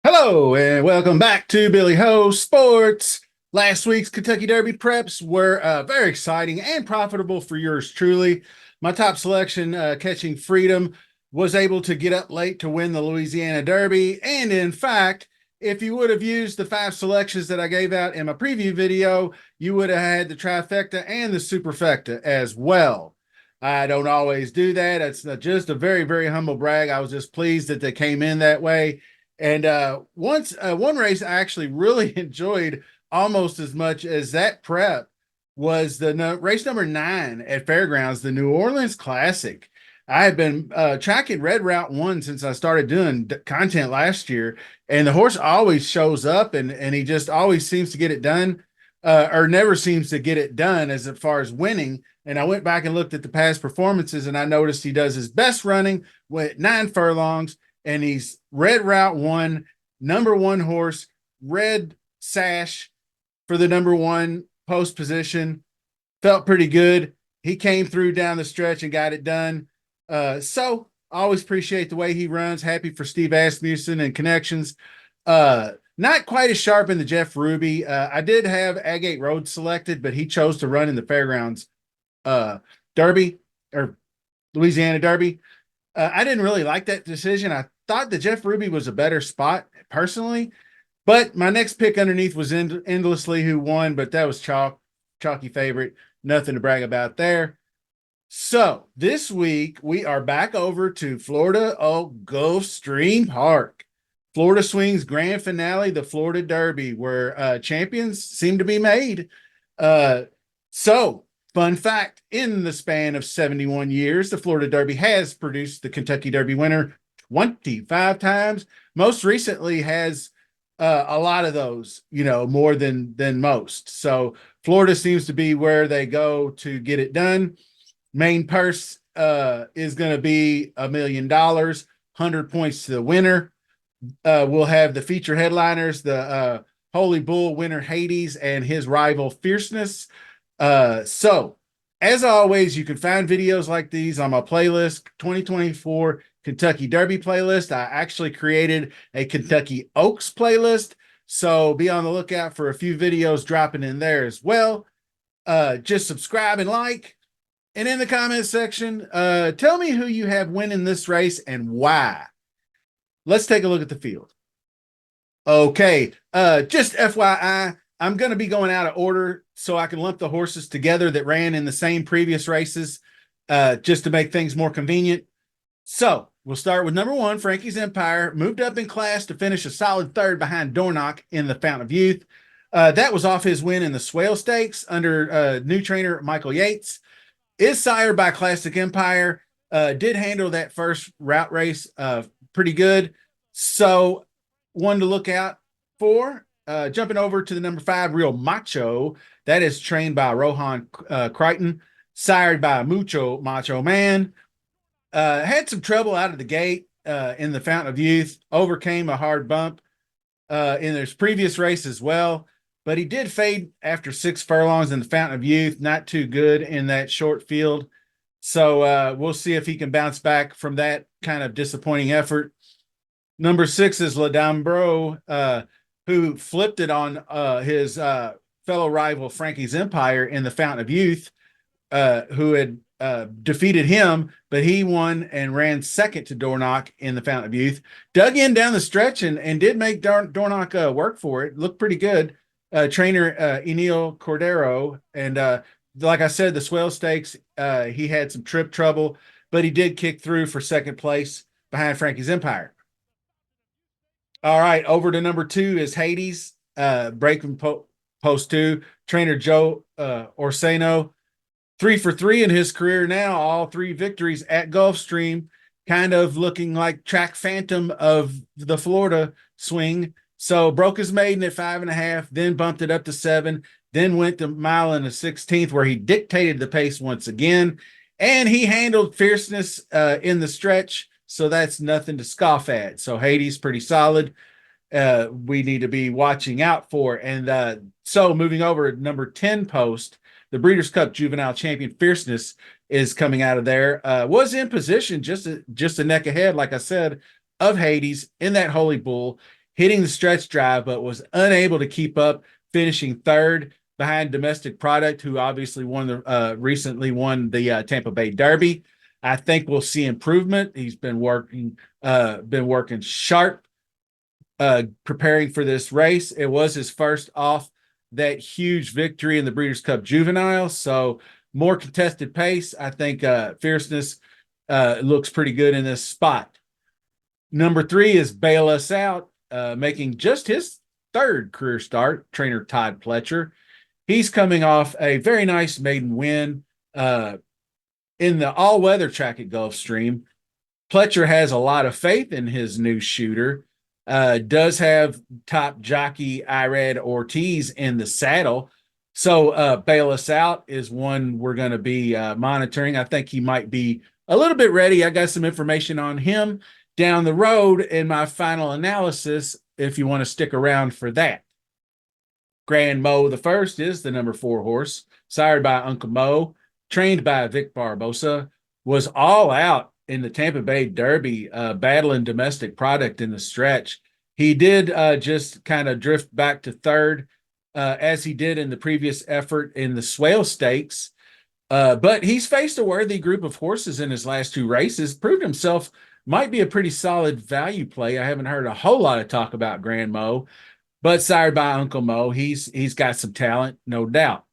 Hello and welcome back to Billy Ho Sports. Last week's Kentucky Derby preps were very exciting and profitable for yours truly. My top selection, Catching Freedom, was able to get up late to win the Louisiana Derby. And in fact, if you would have used the 5 selections that I gave out in my preview video, you would have had the trifecta and the superfecta as well. I don't always do that. It's just a very, very humble brag. I was just pleased that they came in that way. And one race I actually really enjoyed almost as much as that prep was the race number 9 at Fairgrounds, the New Orleans Classic. I have been tracking Red Route 1 since I started doing content last year, and the horse always shows up, and he just always seems to get it done, or never seems to get it done as far as winning. And I went back and looked at the past performances, and I noticed he does his best running with 9 furlongs, and he's Red Route 1, number 1 horse, red sash for the number 1 post position. Felt pretty good. He came through down the stretch and got it done. So I always appreciate the way he runs. Happy for Steve Asmussen and connections. Not quite as sharp in the Jeff Ruby. I did have Agate Road selected, but he chose to run in the Fairgrounds Derby or Louisiana Derby. I didn't really like that decision. I thought the Jeff Ruby was a better spot personally, but my next pick underneath was Endlessly, who won, but that was chalky favorite. Nothing to brag about there. So this week we are back over to Florida Gulfstream Park. Florida Swings grand finale, the Florida Derby, where champions seem to be made. So fun fact, in the span of 71 years, the Florida Derby has produced the Kentucky Derby winner 25 times. Most recently has a lot of those, more than most. So Florida seems to be where they go to get it done. Main purse is going to be $1 million, 100 points to the winner. We'll have the feature headliners, the Holy Bull winner Hades and his rival Fierceness. So as always, you can find videos like these on my playlist, 2024 Kentucky Derby playlist. I actually created a Kentucky Oaks playlist, so be on the lookout for a few videos dropping in there as well. Just subscribe and like, and in the comment section, tell me who you have winning this race and why. Let's take a look at the field. Okay, just FYI, I'm going to be going out of order so I can lump the horses together that ran in the same previous races, just to make things more convenient. So we'll start with number 1, Frankie's Empire, moved up in class to finish a solid 3rd behind Dornoch in the Fountain of Youth. That was off his win in the Swale Stakes under new trainer Michael Yates. Is sired by Classic Empire, did handle that first route race pretty good. So one to look out for. Jumping over to the number 5, Real Macho. That is trained by Rohan Crichton, sired by Mucho Macho Man. Had some trouble out of the gate in the Fountain of Youth, overcame a hard bump in his previous race as well, but he did fade after 6 furlongs in the Fountain of Youth. Not too good in that short field. So we'll see if he can bounce back from that kind of disappointing effort. Number 6 is La Dambro, who flipped it on his fellow rival Frankie's Empire in the Fountain of Youth, who had defeated him, but he won and ran second to Dornoch in the Fountain of Youth. Dug in down the stretch and did make Dornoch work for it. Looked pretty good. Trainer Enil Cordero. And like I said, the Swale Stakes, he had some trip trouble, but he did kick through for second place behind Frankie's Empire. All right, over to number 2 is Hades, breaking post 2. Trainer Joe Orseno, 3 for 3 in his career now, all 3 victories at Gulfstream, kind of looking like track phantom of the Florida swing. So broke his maiden at 5.5, then bumped it up to 7, then went to mile and a 16th where he dictated the pace once again, and he handled Fierceness in the stretch. So that's nothing to scoff at. So Hades, pretty solid. we need to be watching out for. And so moving over to number 10 post, the Breeders' Cup Juvenile Champion Fierceness is coming out of there. Was in position just a neck ahead, like I said, of Hades in that Holy Bull, hitting the stretch drive, but was unable to keep up, finishing third behind Domestic Product, who obviously recently won the Tampa Bay Derby. I think we'll see improvement. He's been working sharp, preparing for this race. It was his first off that huge victory in the Breeders' Cup Juvenile, so more contested pace. I think Fierceness looks pretty good in this spot. Number 3 is Bail Us Out, making just his third career start, trainer Todd Pletcher. He's coming off a very nice maiden win in the all-weather track at Gulfstream. Pletcher has a lot of faith in his new shooter. Does have top jockey Ired Ortiz in the saddle. So Bail Us Out is one we're going to be monitoring. I think he might be a little bit ready. I got some information on him down the road in my final analysis, if you want to stick around for that. Grand Mo the First is the number 4 horse, sired by Uncle Mo, trained by Vic Barbosa, was all out in the Tampa Bay Derby, battling Domestic Product in the stretch. He did just kind of drift back to third, as he did in the previous effort in the Swale Stakes. But he's faced a worthy group of horses in his last 2 races, proved himself might be a pretty solid value play. I haven't heard a whole lot of talk about Grand Mo, but sired by Uncle Mo, he's got some talent, no doubt.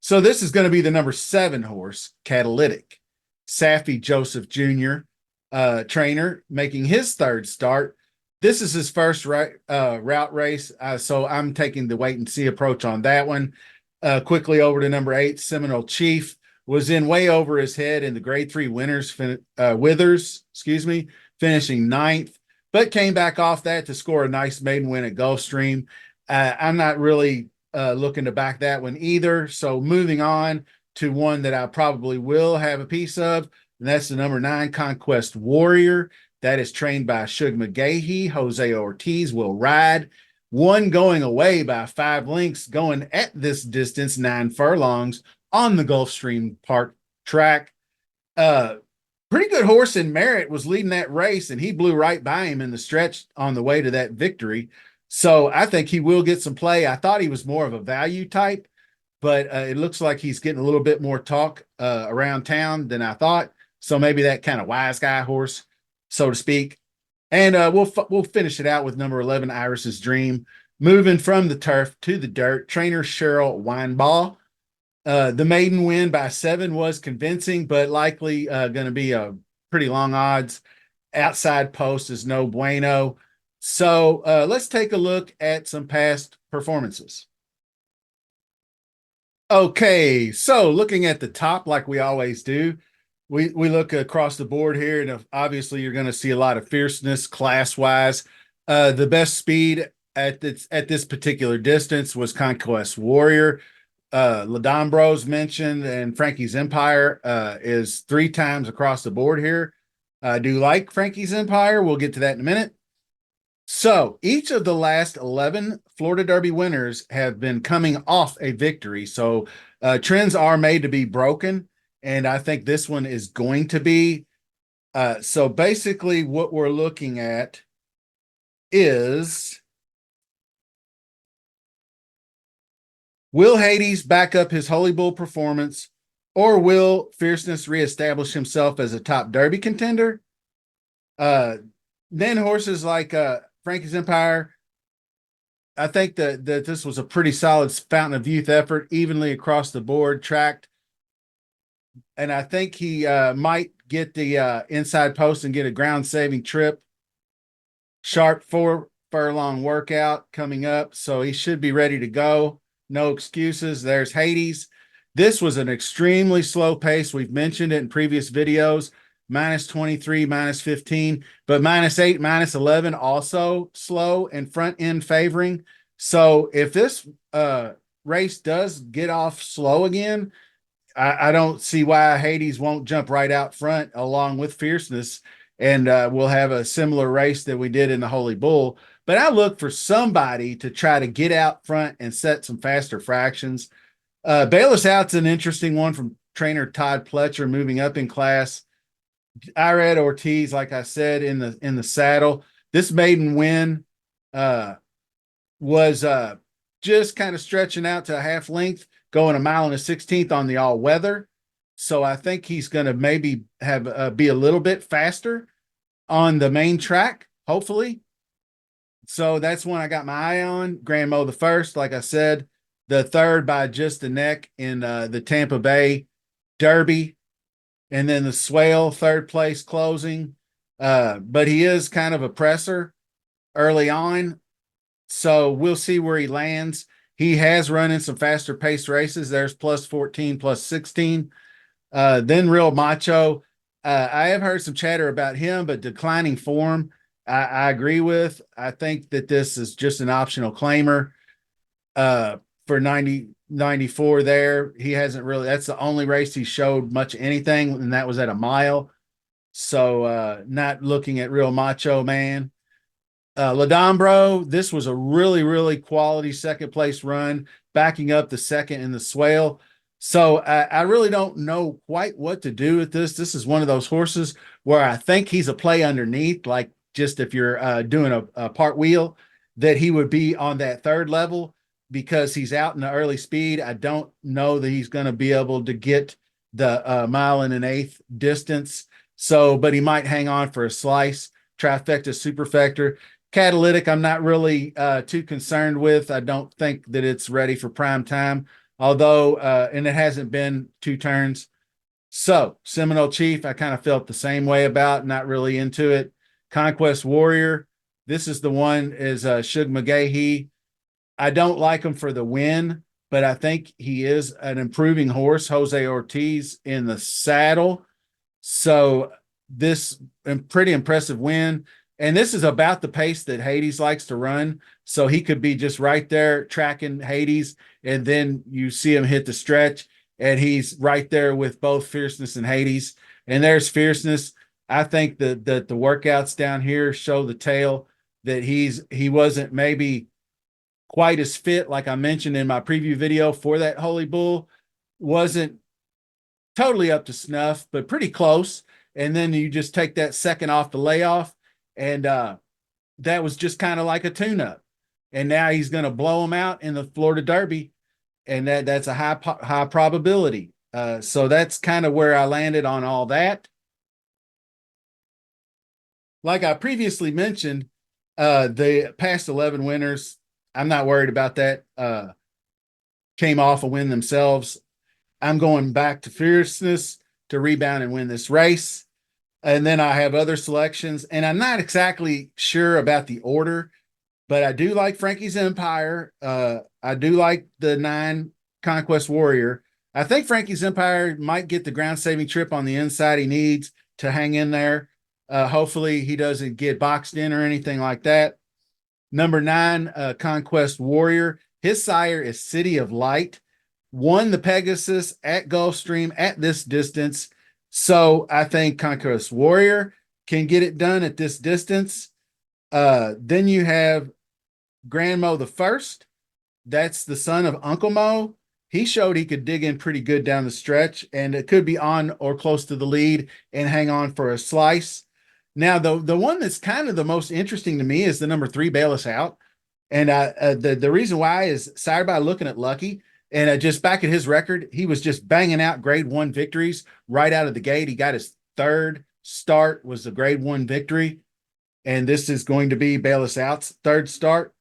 So this is going to be the number 7 horse, Catalytic. Saffy Joseph Jr., trainer, making his third start. This is his first route race, so I'm taking the wait and see approach on that one. Quickly over to number 8, Seminole Chief, was in way over his head in the Grade 3 winners, Withers, finishing 9th, but came back off that to score a nice maiden win at Gulfstream. I'm not really looking to back that one either. So moving on to one that I probably will have a piece of, and that's the number 9, Conquest Warrior. That is trained by Shug McGahee. Jose Ortiz will ride. One going away by 5 lengths, going at this distance, 9 furlongs, on the Gulfstream Park track. Pretty good horse in Merit was leading that race, and he blew right by him in the stretch on the way to that victory. So I think he will get some play. I thought he was more of a value type, but it looks like he's getting a little bit more talk around town than I thought. So maybe that kind of wise guy horse, so to speak. And we'll finish it out with number 11, Iris's Dream. Moving from the turf to the dirt, trainer Cheryl Weinball. The maiden win by 7 was convincing, but likely going to be a pretty long odds. Outside post is no bueno. So let's take a look at some past performances. Okay, so looking at the top like we always do, we look across the board here, and obviously you're going to see a lot of fierceness class-wise. The best speed at this particular distance was Conquest Warrior. Ladombros mentioned, and Frankie's Empire is 3 times across the board here. I do like Frankie's Empire. We'll get to that in a minute. So each of the last 11 Florida Derby winners have been coming off a victory. So trends are made to be broken, and I think this one is going to be. So basically what we're looking at is, will Hades back up his Holy Bull performance, or will Fierceness reestablish himself as a top Derby contender? Then horses like Frankie's Empire, I think that this was a pretty solid Fountain of Youth effort, evenly across the board, tracked. And I think he might get the inside post and get a ground-saving trip. Sharp 4 furlong workout coming up, so he should be ready to go. No excuses. There's Hades. This was an extremely slow pace. We've mentioned it in previous videos. -23, -15, but -8, -11 also slow and front end favoring. So if this race does get off slow again, I don't see why Hades won't jump right out front along with Fierceness and we'll have a similar race that we did in the Holy Bull. But I look for somebody to try to get out front and set some faster fractions. Bayless Out's an interesting one from trainer Todd Pletcher, moving up in class. Irad Ortiz, like I said, in the saddle. This maiden win was just kind of stretching out to a half length, going a mile and a 16th on the all weather. So I think he's going to maybe have be a little bit faster on the main track, hopefully. So that's one I got my eye on. Grand Mo the first, like I said, the third by just a neck in the Tampa Bay Derby, and then the Swale third place closing. But he is kind of a presser early on, so we'll see where he lands. He has run in some faster paced races. There's plus 14, plus 16. Then Real Macho. I have heard some chatter about him, but declining form, I agree with. I think that this is just an optional claimer for 94 there. He hasn't really, that's the only race he showed much anything, and that was at a mile. So not looking at Real Macho Man. Ladombro, this was a really, really quality second place run, backing up the second in the Swale. So I really don't know quite what to do with this. This is one of those horses where I think he's a play underneath, like just if you're doing a part wheel, that he would be on that third level because he's out in the early speed. I don't know that he's going to be able to get the mile and an eighth distance. So, but he might hang on for a slice. Trifecta, superfecta. Catalytic, I'm not really too concerned with. I don't think that it's ready for prime time, although, and it hasn't been 2 turns. So, Seminole Chief, I kind of felt the same way about, not really into it. Conquest Warrior, this is the one, is Shug McGahee. I don't like him for the win, but I think he is an improving horse. Jose Ortiz in the saddle. So, this pretty impressive win. And this is about the pace that Hades likes to run. So he could be just right there tracking Hades. And then you see him hit the stretch and he's right there with both Fierceness and Hades. And there's Fierceness. I think that the workouts down here show the tail that he wasn't maybe quite as fit, like I mentioned in my preview video for that Holy Bull. Wasn't totally up to snuff, but pretty close. And then you just take that second off the layoff. And that was just kind of like a tune-up. And now he's going to blow him out in the Florida Derby, and that's a high probability. So that's kind of where I landed on all that. Like I previously mentioned, the past 11 winners, I'm not worried about that. Came off a win themselves. I'm going back to Fierceness to rebound and win this race. And then I have other selections, and I'm not exactly sure about the order, but I do like Frankie's Empire. I do like the 9 Conquest Warrior. I think Frankie's Empire might get the ground saving trip on the inside he needs to hang in there. Hopefully he doesn't get boxed in or anything like that. Number 9, Conquest Warrior. His sire is City of Light. Won the Pegasus at Gulfstream at this distance. So I think Conquest Warrior can get it done at this distance. Then you have Grand Mo the first. That's the son of Uncle Mo. He showed he could dig in pretty good down the stretch, and it could be on or close to the lead and hang on for a slice. Now, the one that's kind of the most interesting to me is the number 3 Bayless Out. And the reason why is sired by Looking at Lucky. And just back at his record, he was just banging out grade 1 victories right out of the gate. He got his third start, was the grade 1 victory. And this is going to be Bayless Out's third start.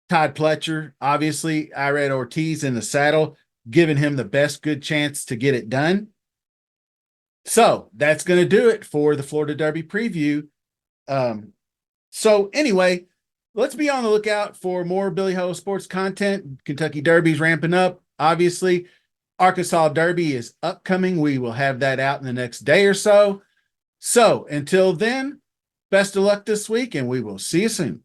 Todd Pletcher, obviously, Irad Ortiz in the saddle, giving him the best good chance to get it done. So that's going to do it for the Florida Derby preview. So anyway, let's be on the lookout for more Billy Ho Sports content. Kentucky Derby's ramping up. Obviously, Arkansas Derby is upcoming. We will have that out in the next day or so. So until then, best of luck this week, and we will see you soon.